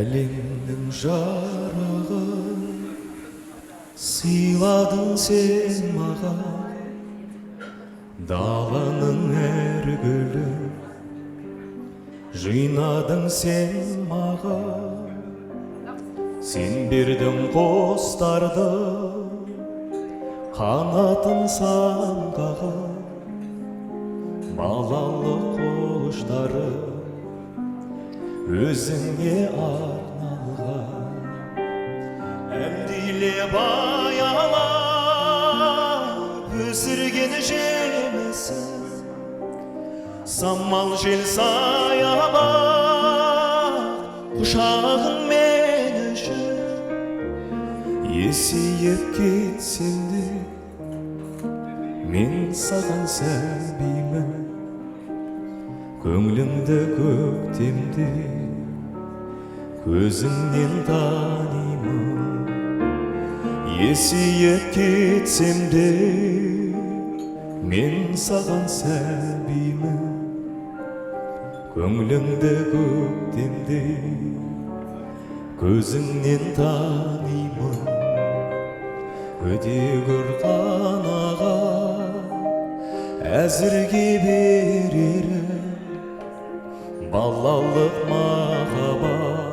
Әлемнің жарығын сыйладың сен маған, даланың әр гүлін жинадың сен маған. Сен бердің құстарды қанатын самғаған, балалық құштары өзіңе арналған. Әмдилеп аялап өсірген жемісің, самал жел саябақ құшағың мен үшін. Есейіп кетсем де мен саған сәбимін, көңліңді көктемде көзіңнен танимын. Есейіп кетсем де мен саған сәбимін, көңліңді көктемде көзіңнен танимын. Өдегір қанаға әзірге берерім балалық махаббат,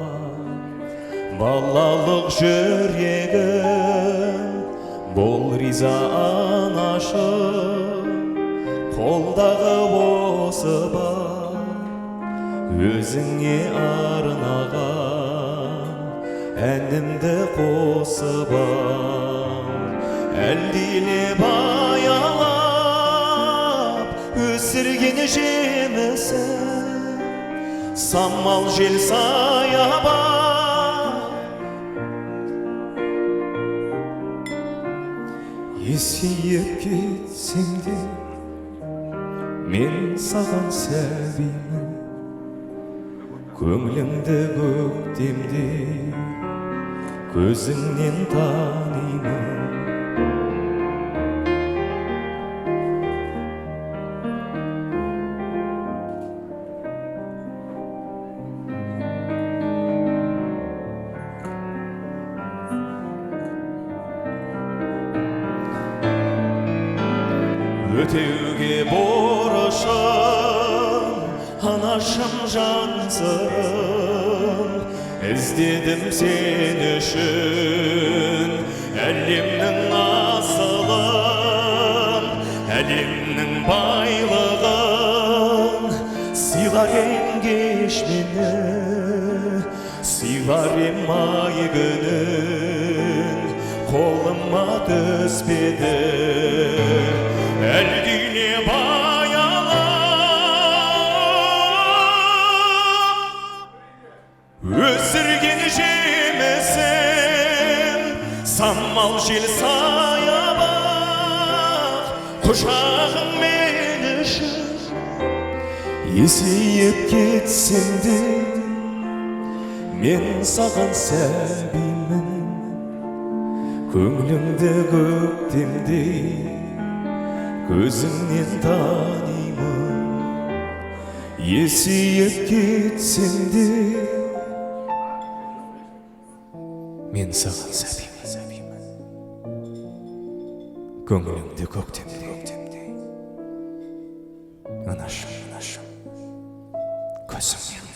балалық жүрегім. Бол риза анашым, қолдағы осы бар өзіңе арнаған әнімді қосып ал. Әлдилеп аялап өсірген жемісің, самал жел саябақ. Есейіп кетсем де мен саған сәбимін, көңліңді көктемде көзіңнен танимын. Өтеуге борышым, анашым жан сырым, іздедім сен үшін әлемнің асылын, әлемнің байлығын. Сыйлар ем кеш мені, сыйлар ем ай күнін, қолыма түспеді. Әлдилеп аялап өсірген жемісің, самал жел саябақ құшағың мен үшін. Есейіп кетсем де мен саған сәбимін, көңліңді көктемде көзіңнен танимын. Есейіп кетсем де мен саған сәбимін, көңліңді көктемде анашым көзіңнен